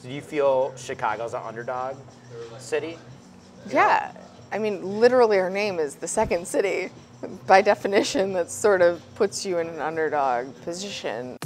Do you feel Chicago's an underdog city? Yeah. I mean, literally our name is the second city. By definition, that sort of puts you in an underdog position.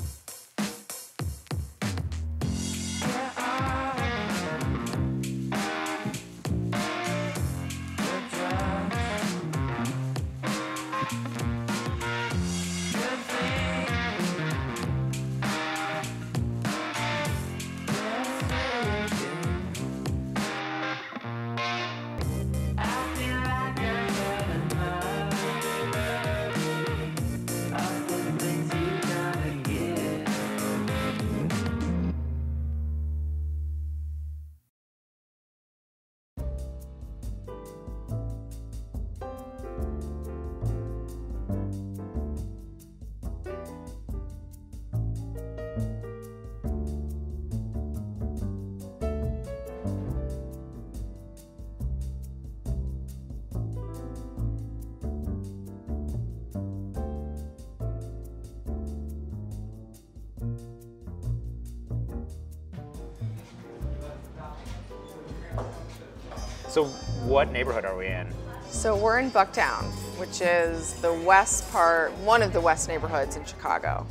So what neighborhood are we in? So we're in Bucktown, which is the west part, one of the west neighborhoods in Chicago.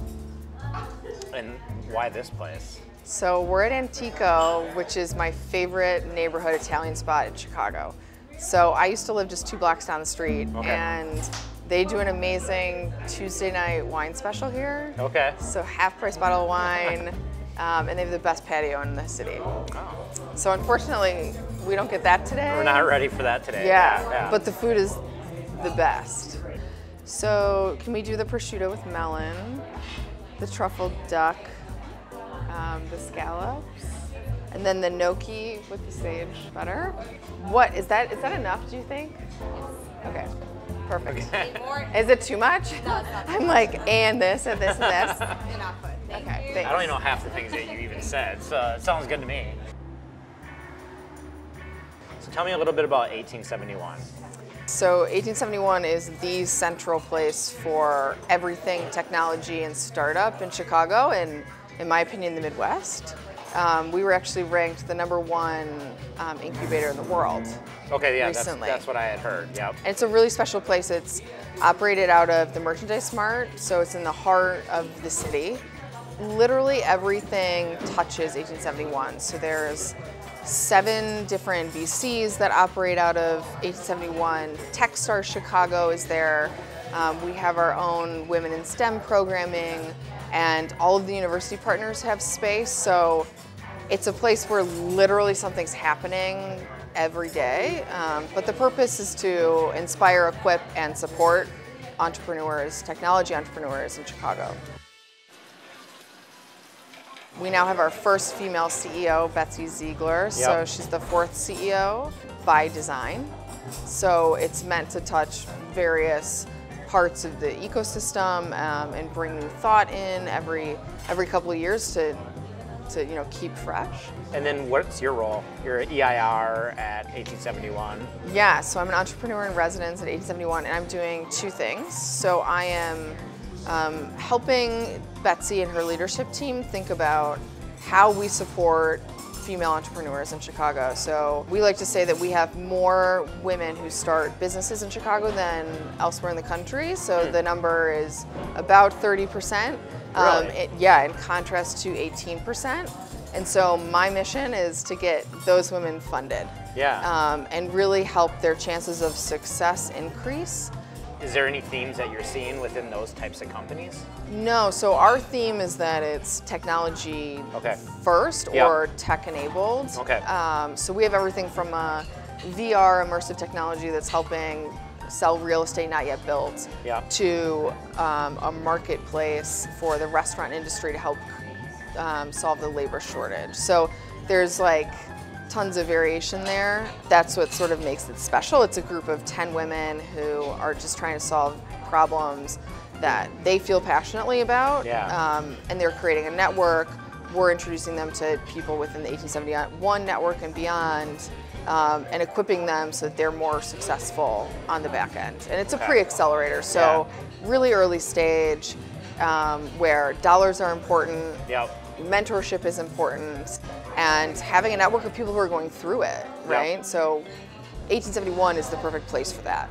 And why this place? So we're at Antico, which is my favorite neighborhood Italian spot in Chicago. So I used to live just 2 blocks down the street, and they do an amazing Tuesday night wine special here. Okay. So half-price bottle of wine, and they have the best patio in the city. Oh. So unfortunately, we don't get that today. We're not ready for that today. Yeah, but the food is the best. So can we do the prosciutto with melon, the truffle duck, the scallops, and then the gnocchi with the sage butter? What, is that enough, do you think? Okay, perfect. Okay. Is it too much? No, it's not. I'm like, and this, and this, and this. Enough. Okay, thanks. I don't even know half the things that you even said, so it sounds good to me. So tell me a little bit about 1871. So 1871 is the central place for everything technology and startup in Chicago, and in my opinion, the Midwest. We were actually ranked the #1 incubator in the world. Okay, yeah, recently. that's what I had heard, yep. And it's a really special place. It's operated out of the Merchandise Mart, so it's in the heart of the city. Literally everything touches 1871. So there's 7 different VCs that operate out of 1871. Techstars Chicago is there. We have our own Women in STEM programming, and all of the university partners have space. So it's a place where literally something's happening every day. But the purpose is to inspire, equip, and support entrepreneurs, technology entrepreneurs in Chicago. We now have our first female CEO, Betsy Ziegler. So she's the 4th CEO by design. So it's meant to touch various parts of the ecosystem and bring new thought in every couple of years to keep fresh. And then what's your role? You're an EIR at 1871. Yeah, so I'm an entrepreneur in residence at 1871, and I'm doing 2 things. So I am helping Betsy and her leadership team think about how we support female entrepreneurs in Chicago. So we like to say that we have more women who start businesses in Chicago than elsewhere in the country. So the number is about 30%. Really? In contrast to 18%. And so my mission is to get those women funded. Yeah. And really help their chances of success increase. Is there any themes that you're seeing within those types of companies? No, so our theme is that it's technology first or tech enabled. Okay. So we have everything from a VR immersive technology that's helping sell real estate not yet built to a marketplace for the restaurant industry to help solve the labor shortage. So there's like tons of variation there. That's what sort of makes it special. It's a group of 10 women who are just trying to solve problems that they feel passionately about, and they're creating a network. We're introducing them to people within the 1871 network and beyond, and equipping them so that they're more successful on the back end. And it's a pre-accelerator, so really early stage, where dollars are important, mentorship is important, and having a network of people who are going through it, right? Yep. So 1871 is the perfect place for that.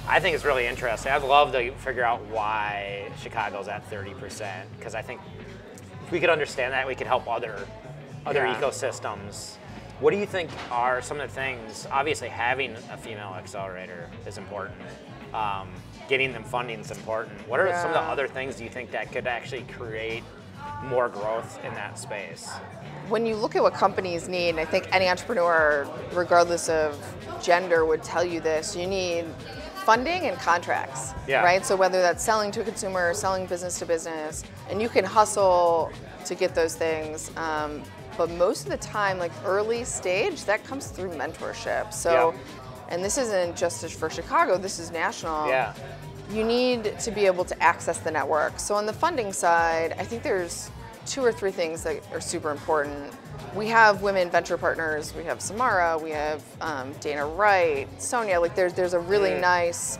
I think it's really interesting. I'd love to figure out why Chicago's at 30%, because I think if we could understand that, we could help other ecosystems. What do you think are some of the things? Obviously, having a female accelerator is important. Getting them funding is important. What are some of the other things do you think that could actually create more growth in that space? When you look at what companies need, and I think any entrepreneur, regardless of gender, would tell you this, you need funding and contracts, right? So whether that's selling to a consumer, selling business to business, and you can hustle to get those things, but most of the time, like early stage, that comes through mentorship. So, and this isn't just for Chicago, this is national. You need to be able to access the network. So on the funding side, I think there's 2 or 3 things that are super important. We have women venture partners. We have Samara, we have Dana Wright, Sonia. Like there's a really nice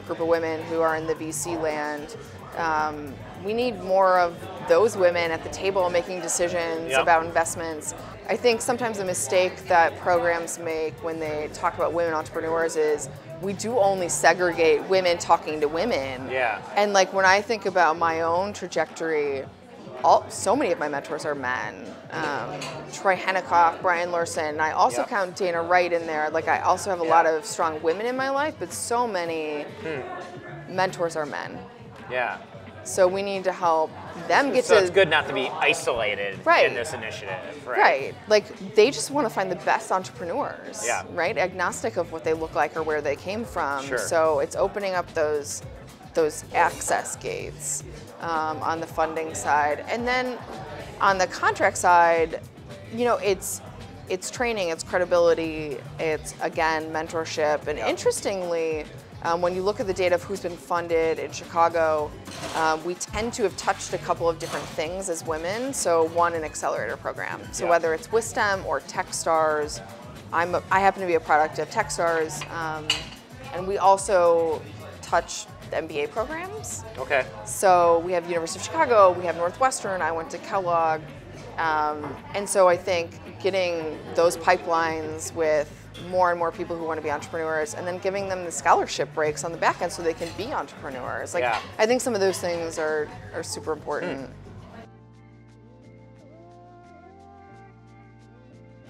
group of women who are in the VC land. We need more of those women at the table making decisions about investments. I think sometimes a mistake that programs make when they talk about women entrepreneurs is we do only segregate women talking to women. And like when I think about my own trajectory, so many of my mentors are men. Troy Hennekoff, Brian Larson. I also count Dana Wright in there. Like I also have a lot of strong women in my life, but so many mentors are men. So we need to help them get to... So it's good not to be isolated in this initiative, right? Like they just want to find the best entrepreneurs, right? Agnostic of what they look like or where they came from. So it's opening up those access gates on the funding side. And then on the contract side, you know, it's training, it's credibility, it's, again, mentorship. And interestingly, when you look at the data of who's been funded in Chicago, we tend to have touched a couple of different things as women. So one, an accelerator program. So whether it's WiSTEM or Techstars, I happen to be a product of Techstars, and we also touch the MBA programs. So we have University of Chicago, we have Northwestern, I went to Kellogg. And so I think getting those pipelines with more and more people who want to be entrepreneurs, and then giving them the scholarship breaks on the back end so they can be entrepreneurs. Like I think some of those things are super important.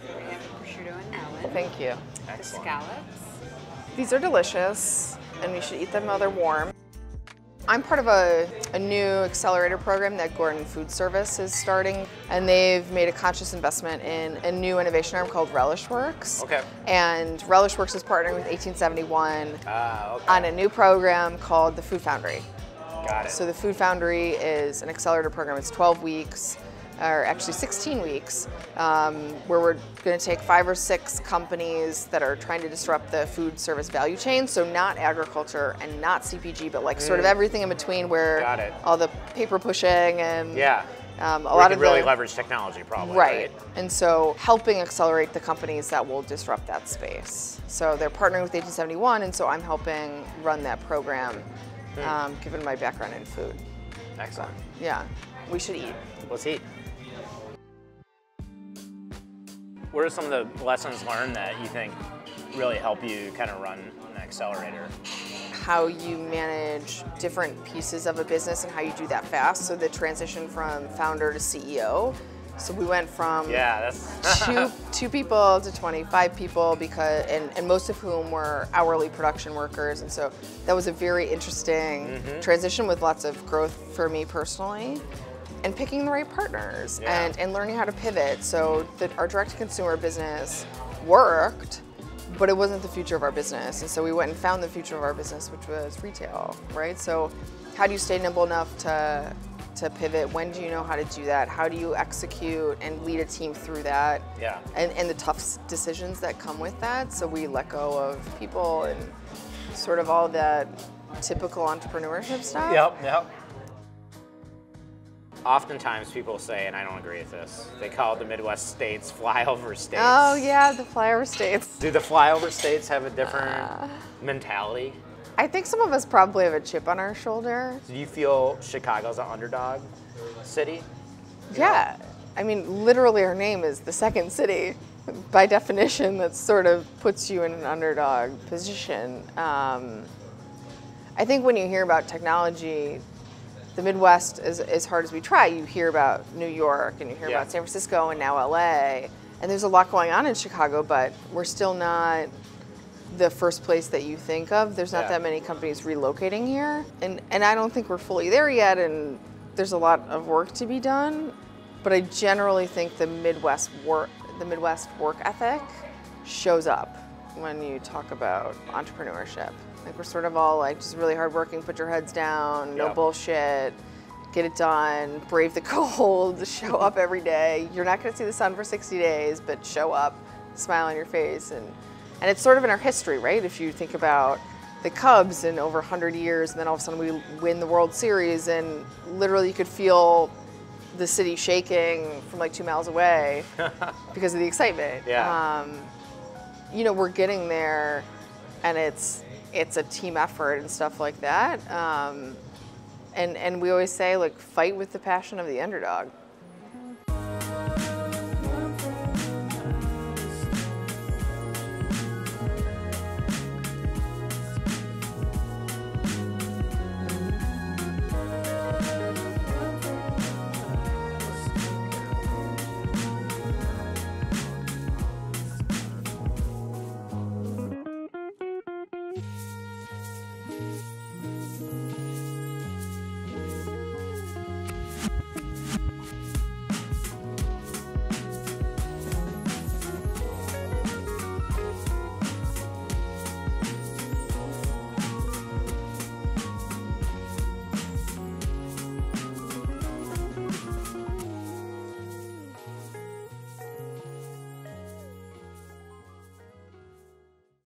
We have prosciutto and melon. Thank you. The scallops. These are delicious, and we should eat them while they're warm. I'm part of a new accelerator program that Gordon Food Service is starting, and they've made a conscious investment in a new innovation arm called RelishWorks. And RelishWorks is partnering with 1871 on a new program called the Food Foundry. So the Food Foundry is an accelerator program. It's 12 weeks, or actually 16 weeks, where we're going to take 5 or 6 companies that are trying to disrupt the food service value chain. So not agriculture and not CPG, but like sort of everything in between, where all the paper pushing and a lot of really leverage technology, probably. Right. And so helping accelerate the companies that will disrupt that space. So they're partnering with 1871, and so I'm helping run that program, given my background in food. Excellent. Yeah, we should eat. Let's eat. What are some of the lessons learned that you think really help you kind of run an accelerator? How you manage different pieces of a business and how you do that fast. So the transition from founder to CEO. So we went from two people to 25 people, and most of whom were hourly production workers. And so that was a very interesting transition with lots of growth for me personally. And picking the right partners and learning how to pivot. So our direct-to-consumer business worked, but it wasn't the future of our business. And so we went and found the future of our business, which was retail, right? So how do you stay nimble enough to pivot? When do you know how to do that? How do you execute and lead a team through that? And the tough decisions that come with that. So we let go of people and sort of all that typical entrepreneurship stuff. Oftentimes people say, and I don't agree with this, they call the Midwest states flyover states. Oh yeah, the flyover states. Do the flyover states have a different mentality? I think some of us probably have a chip on our shoulder. Do you feel Chicago's an underdog city? Yeah. I mean, literally our name is the second city. By definition, that sort of puts you in an underdog position. I think when you hear about technology, the Midwest, as hard as we try, you hear about New York and you hear about San Francisco and now LA. And there's a lot going on in Chicago, but we're still not the first place that you think of. There's not that many companies relocating here. And I don't think we're fully there yet, and there's a lot of work to be done. But I generally think the Midwest work ethic shows up when you talk about entrepreneurship. Like, we're sort of all like just really hardworking, put your heads down, no bullshit, get it done, brave the cold, show up every day. You're not gonna see the sun for 60 days, but show up, smile on your face. And it's sort of in our history, right? If you think about the Cubs in over 100 years, and then all of a sudden we win the World Series, and literally you could feel the city shaking from like 2 miles away because of the excitement. You know, we're getting there, and it's a team effort and stuff like that. And we always say, like, fight with the passion of the underdog.